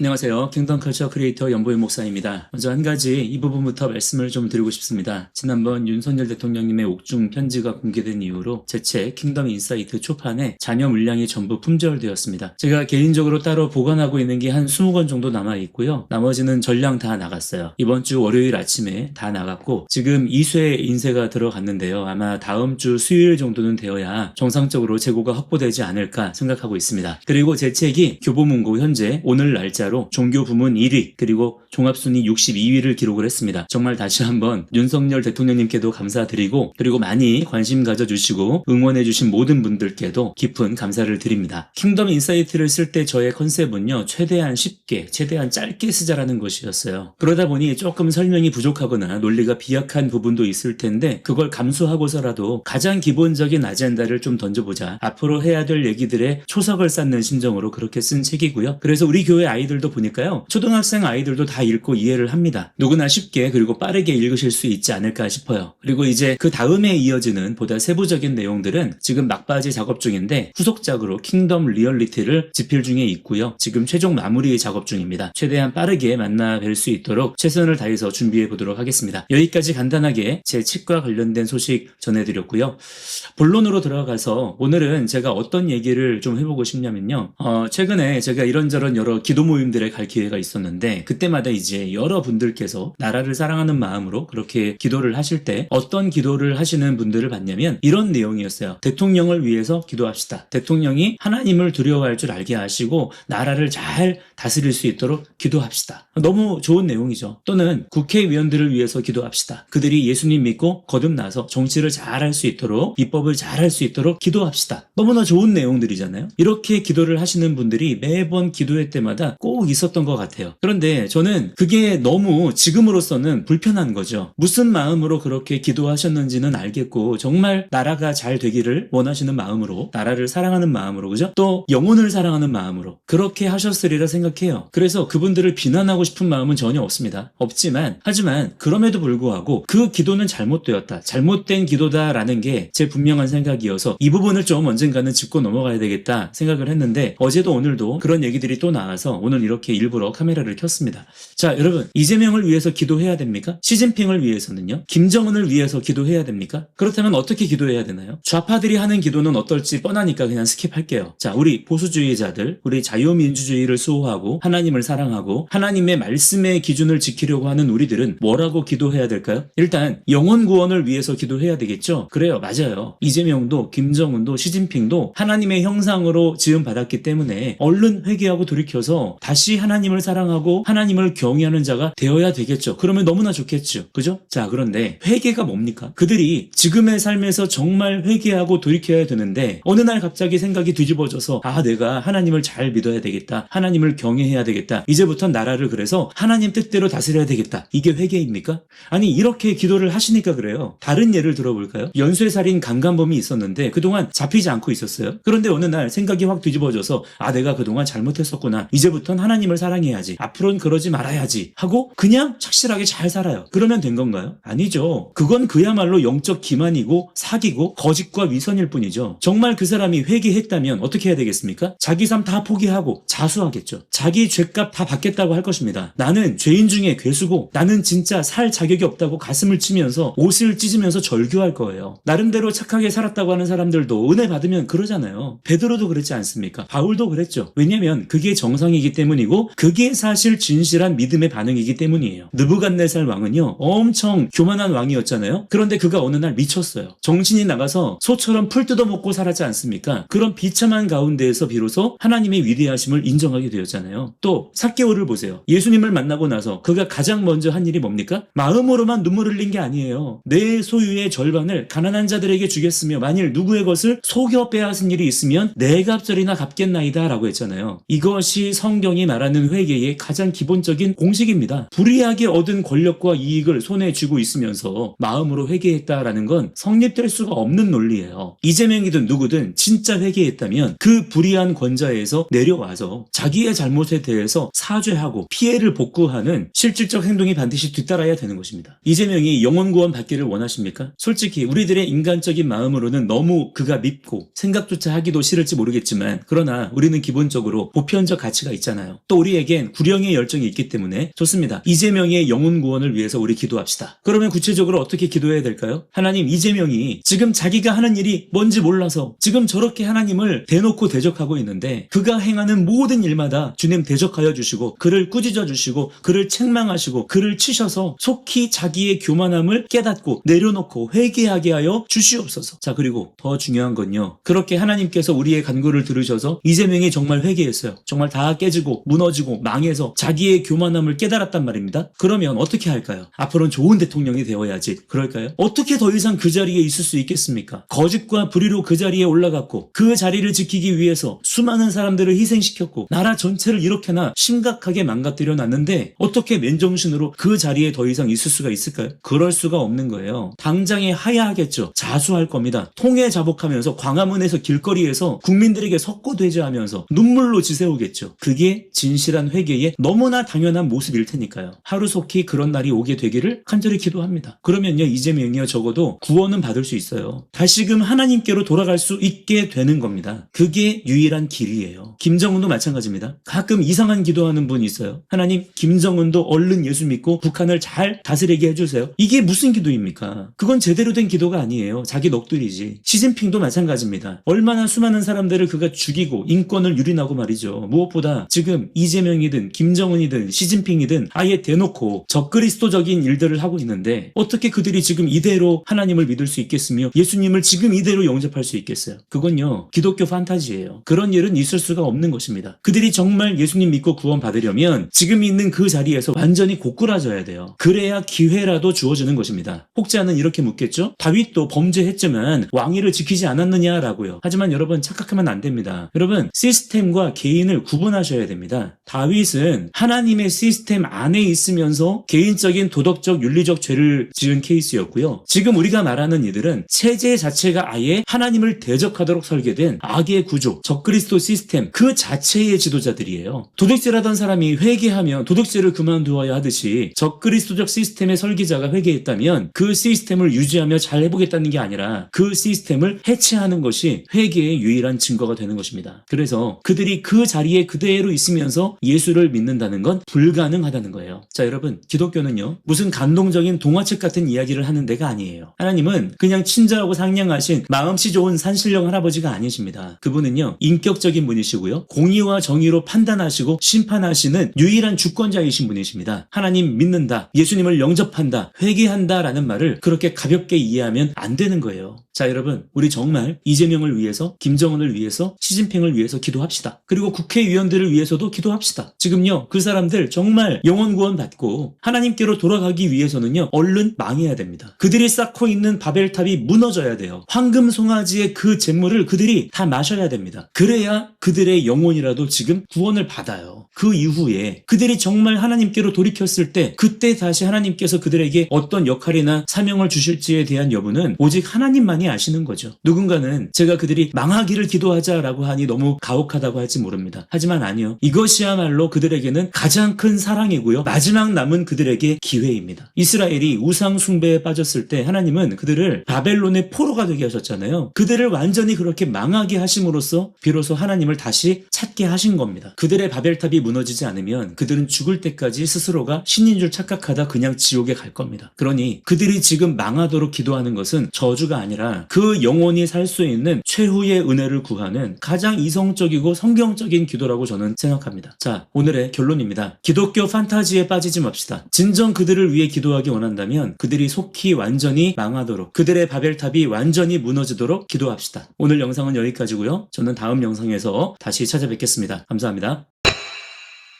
안녕하세요. 킹덤 컬처 크리에이터 연보희 목사입니다. 먼저 한 가지 이 부분부터 말씀을 좀 드리고 싶습니다. 지난번 윤석열 대통령님의 옥중 편지가 공개된 이후로 제 책 킹덤 인사이트 초판에 자녀 물량이 전부 품절되었습니다. 제가 개인적으로 따로 보관하고 있는 게 한 20권 정도 남아있고요. 나머지는 전량 다 나갔어요. 이번 주 월요일 아침에 다 나갔고 지금 2쇄 인쇄가 들어갔는데요. 아마 다음 주 수요일 정도는 되어야 정상적으로 재고가 확보되지 않을까 생각하고 있습니다. 그리고 제 책이 교보문고 현재 오늘 날짜 종교 부문 1위 그리고 종합순위 62위를 기록을 했습니다. 정말 다시 한번 윤석열 대통령님께도 감사드리고 그리고 많이 관심 가져주시고 응원해주신 모든 분들께도 깊은 감사를 드립니다. 킹덤 인사이트를 쓸 때 저의 컨셉은요. 최대한 쉽게 최대한 짧게 쓰자라는 것이었어요. 그러다 보니 조금 설명이 부족하거나 논리가 비약한 부분도 있을 텐데 그걸 감수하고서라도 가장 기본적인 아젠다를 좀 던져보자. 앞으로 해야 될 얘기들의 초석을 쌓는 심정으로 그렇게 쓴 책이고요. 그래서 우리 교회 아이들도 보니까요. 초등학생 아이들도 다 읽고 이해를 합니다. 누구나 쉽게 그리고 빠르게 읽으실 수 있지 않을까 싶어요. 그리고 이제 그 다음에 이어지는 보다 세부적인 내용들은 지금 막바지 작업 중인데 후속작으로 킹덤 리얼리티를 집필 중에 있고요. 지금 최종 마무리 작업 중입니다. 최대한 빠르게 만나 뵐 수 있도록 최선을 다해서 준비해 보도록 하겠습니다. 여기까지 간단하게 제 책과 관련된 소식 전해드렸고요. 본론으로 들어가서 오늘은 제가 어떤 얘기를 좀 해보고 싶냐면요. 최근에 제가 이런저런 여러 기도 모임들에 갈 기회가 있었는데 그때마다 이제 여러분들께서 나라를 사랑하는 마음으로 그렇게 기도를 하실 때 어떤 기도를 하시는 분들을 봤냐면 이런 내용이었어요. 대통령을 위해서 기도합시다. 대통령이 하나님을 두려워할 줄 알게 하시고 나라를 잘 다스릴 수 있도록 기도합시다. 너무 좋은 내용이죠. 또는 국회의원들을 위해서 기도합시다. 그들이 예수님 믿고 거듭나서 정치를 잘 할 수 있도록 입법을 잘 할 수 있도록 기도합시다. 너무나 좋은 내용들이잖아요. 이렇게 기도를 하시는 분들이 매번 기도회 때마다 꼭 있었던 것 같아요. 그런데 저는 그게 너무 지금으로서는 불편한 거죠. 무슨 마음으로 그렇게 기도하셨는지는 알겠고 정말 나라가 잘 되기를 원하시는 마음으로 나라를 사랑하는 마음으로 그죠? 또 영혼을 사랑하는 마음으로 그렇게 하셨으리라 생각해요. 그래서 그분들을 비난하고 싶은 마음은 전혀 없습니다. 하지만 그럼에도 불구하고 그 기도는 잘못되었다. 잘못된 기도다라는 게 제 분명한 생각이어서 이 부분을 좀 언젠가는 짚고 넘어가야 되겠다 생각을 했는데 어제도 오늘도 그런 얘기들이 또 나와서 오늘 이렇게 일부러 카메라를 켰습니다. 자, 여러분 이재명을 위해서 기도해야 됩니까? 시진핑을 위해서는요? 김정은을 위해서 기도해야 됩니까? 그렇다면 어떻게 기도해야 되나요? 좌파들이 하는 기도는 어떨지 뻔하니까 그냥 스킵할게요. 자, 우리 보수주의자들, 우리 자유민주주의를 수호하고 하나님을 사랑하고 하나님의 말씀의 기준을 지키려고 하는 우리들은 뭐라고 기도해야 될까요? 일단 영혼 구원을 위해서 기도해야 되겠죠? 그래요, 맞아요. 이재명도 김정은도 시진핑도 하나님의 형상으로 지음받았기 때문에 얼른 회개하고 돌이켜서 다시 하나님을 사랑하고 하나님을 경외하는 자가 되어야 되겠죠. 그러면 너무나 좋겠죠. 그죠? 자, 그런데 회개가 뭡니까? 그들이 지금의 삶에서 정말 회개하고 돌이켜야 되는데 어느 날 갑자기 생각이 뒤집어져서 내가 하나님을 잘 믿어야 되겠다. 하나님을 경외해야 되겠다. 이제부터 나라를 그래서 하나님 뜻대로 다스려야 되겠다. 이게 회개입니까? 아니 이렇게 기도를 하시니까 그래요. 다른 예를 들어볼까요? 연쇄살인 강간범이 있었는데 그동안 잡히지 않고 있었어요. 그런데 어느 날 생각이 확 뒤집어져서 내가 그동안 잘못했었구나. 이제부터는 하나님을 사랑해야지. 앞으로는 그러지 말아야지. 하고 그냥 착실하게 잘 살아요. 그러면 된 건가요? 아니죠. 그건 그야말로 영적 기만이고 사기고 거짓과 위선일 뿐이죠. 정말 그 사람이 회개했다면 어떻게 해야 되겠습니까? 자기 삶 다 포기하고 자수하겠죠. 자기 죄값 다 받겠다고 할 것입니다. 나는 죄인 중에 괴수고 나는 진짜 살 자격이 없다고 가슴을 치면서 옷을 찢으면서 절규할 거예요. 나름대로 착하게 살았다고 하는 사람들도 은혜 받으면 그러잖아요. 베드로도 그랬지 않습니까? 바울도 그랬죠. 왜냐면 그게 정상이기 때문이고 그게 사실 진실한 믿음의 반응이기 때문이에요. 느부갓네살 왕은요 엄청 교만한 왕이었잖아요. 그런데 그가 어느 날 미쳤어요. 정신이 나가서 소처럼 풀 뜯어먹고 살았지 않습니까? 그런 비참한 가운데에서 비로소 하나님의 위대하심을 인정하게 되었잖아요. 또 삭개오를 보세요. 예수님을 만나고 나서 그가 가장 먼저 한 일이 뭡니까? 마음으로만 눈물 흘린 게 아니에요. 내 소유의 절반을 가난한 자들에게 주겠으며 만일 누구의 것을 속여 빼앗은 일이 있으면 네 갑절이나 갚겠나이다 라고 했잖아요. 이것이 성경이 말하는 회개의 가장 기본적인 공식입니다. 불이하게 얻은 권력과 이익을 손에 쥐고 있으면서 마음으로 회개했다라는 건 성립될 수가 없는 논리예요. 이재명이든 누구든 진짜 회개했다면 그 불의한 권좌에서 내려와서 자기의 잘못에 대해서 사죄하고 피해를 복구하는 실질적 행동이 반드시 뒤따라야 되는 것입니다. 이재명이 영혼 구원 받기를 원하십니까? 솔직히 우리들의 인간적인 마음으로는 너무 그가 밉고 생각조차 하기도 싫을지 모르겠지만 그러나 우리는 기본적으로 보편적 가치가 있잖아요. 많아요. 또 우리에겐 구령의 열정이 있기 때문에 좋습니다. 이재명의 영혼 구원을 위해서 우리 기도합시다. 그러면 구체적으로 어떻게 기도해야 될까요? 하나님, 이재명이 지금 자기가 하는 일이 뭔지 몰라서 지금 저렇게 하나님을 대놓고 대적하고 있는데 그가 행하는 모든 일마다 주님 대적하여 주시고 그를 꾸짖어 주시고 그를 책망하시고 그를 치셔서 속히 자기의 교만함을 깨닫고 내려놓고 회개하게 하여 주시옵소서. 자, 그리고 더 중요한 건요. 그렇게 하나님께서 우리의 간구를 들으셔서 이재명이 정말 회개했어요. 정말 다 깨지고 무너지고 망해서 자기의 교만함을 깨달았단 말입니다. 그러면 어떻게 할까요? 앞으로는 좋은 대통령이 되어야지. 그럴까요? 어떻게 더 이상 그 자리에 있을 수 있겠습니까? 거짓과 불의로 그 자리에 올라갔고 그 자리를 지키기 위해서 수많은 사람들을 희생시켰고 나라 전체를 이렇게나 심각하게 망가뜨려 놨는데 어떻게 맨정신으로 그 자리에 더 이상 있을 수가 있을까요? 그럴 수가 없는 거예요. 당장에 하야하겠죠. 자수할 겁니다. 통해 자복하면서 광화문에서 길거리에서 국민들에게 석고대죄하면서 눈물로 지새우겠죠. 그게 진실한 회개의 너무나 당연한 모습일 테니까요. 하루속히 그런 날이 오게 되기를 간절히 기도합니다. 그러면요, 이재명이요 적어도 구원은 받을 수 있어요. 다시금 하나님께로 돌아갈 수 있게 되는 겁니다. 그게 유일한 길이에요. 김정은도 마찬가지입니다. 가끔 이상한 기도하는 분이 있어요. 하나님, 김정은도 얼른 예수 믿고 북한을 잘 다스리게 해주세요. 이게 무슨 기도입니까? 그건 제대로 된 기도가 아니에요. 자기 넋두리지. 시진핑도 마찬가지입니다. 얼마나 수많은 사람들을 그가 죽이고 인권을 유린하고 말이죠. 무엇보다 지금 이재명이든 김정은이든 시진핑이든 아예 대놓고 적그리스도적인 일들을 하고 있는데 어떻게 그들이 지금 이대로 하나님을 믿을 수 있겠으며 예수님을 지금 이대로 영접할 수 있겠어요? 그건요, 기독교 판타지예요. 그런 일은 있을 수가 없는 것입니다. 그들이 정말 예수님 믿고 구원 받으려면 지금 있는 그 자리에서 완전히 고꾸라져야 돼요. 그래야 기회라도 주어지는 것입니다. 혹자는 이렇게 묻겠죠? 다윗도 범죄했지만 왕위를 지키지 않았느냐라고요. 하지만 여러분, 착각하면 안 됩니다. 여러분, 시스템과 개인을 구분하셔야 됩니다. 다윗은 하나님의 시스템 안에 있으면서 개인적인 도덕적 윤리적 죄를 지은 케이스였고요. 지금 우리가 말하는 이들은 체제 자체가 아예 하나님을 대적하도록 설계된 악의 구조, 적그리스도 시스템 그 자체의 지도자들이에요. 도덕질하던 사람이 회개하면 도덕질을 그만두어야 하듯이 적그리스도적 시스템의 설계자가 회개했다면 그 시스템을 유지하며 잘 해보겠다는 게 아니라 그 시스템을 해체하는 것이 회개의 유일한 증거가 되는 것입니다. 그래서 그들이 그 자리에 그대로 있으면서 예수를 믿는다는 건 불가능하다는 거예요. 자, 여러분, 기독교는요 무슨 감동적인 동화책 같은 이야기를 하는 데가 아니에요. 하나님은 그냥 친절하고 상냥하신 마음씨 좋은 산신령 할아버지가 아니십니다. 그분은요 인격적인 분이시고요, 공의와 정의로 판단하시고 심판하시는 유일한 주권자이신 분이십니다. 하나님 믿는다, 예수님을 영접한다, 회개한다 라는 말을 그렇게 가볍게 이해하면 안 되는 거예요. 자, 여러분, 우리 정말 이재명을 위해서, 김정은을 위해서, 시진핑을 위해서 기도합시다. 그리고 국회의원들을 위해서도 기도합시다. 지금요 그 사람들 정말 영혼 구원 받고 하나님께로 돌아가기 위해서는요 얼른 망해야 됩니다. 그들이 쌓고 있는 바벨탑이 무너져야 돼요. 황금 송아지의 그 잿물을 그들이 다 마셔야 됩니다. 그래야 그들의 영혼이라도 지금 구원을 받아요. 그 이후에 그들이 정말 하나님께로 돌이켰을 때 그때 다시 하나님께서 그들에게 어떤 역할이나 사명을 주실지에 대한 여부는 오직 하나님만이 아시는 거죠. 누군가는 제가 그들이 망하기를 기도하자라고 하니 너무 가혹하다고 할지 모릅니다. 하지만 아니요, 이것이야말로 그들에게는 가장 큰 사랑이고요, 마지막 남은 그들에게 기회입니다. 이스라엘이 우상 숭배에 빠졌을 때 하나님은 그들을 바벨론의 포로가 되게 하셨잖아요. 그들을 완전히 그렇게 망하게 하심으로써 비로소 하나님을 다시 찾게 하신 겁니다. 그들의 바벨탑이 무너지지 않으면 그들은 죽을 때까지 스스로가 신인 줄 착각하다 그냥 지옥에 갈 겁니다. 그러니 그들이 지금 망하도록 기도하는 것은 저주가 아니라 그 영혼이 살 수 있는 최후의 은혜를 구하는 가장 이성적이고 성경적인 기도라고 저는 생각합니다. 자, 오늘의 결론입니다. 기독교 판타지에 빠지지 맙시다. 진정 그들을 위해 기도하기 원한다면 그들이 속히 완전히 망하도록, 그들의 바벨탑이 완전히 무너지도록 기도합시다. 오늘 영상은 여기까지고요. 저는 다음 영상에서 다시 찾아뵙겠습니다. 감사합니다.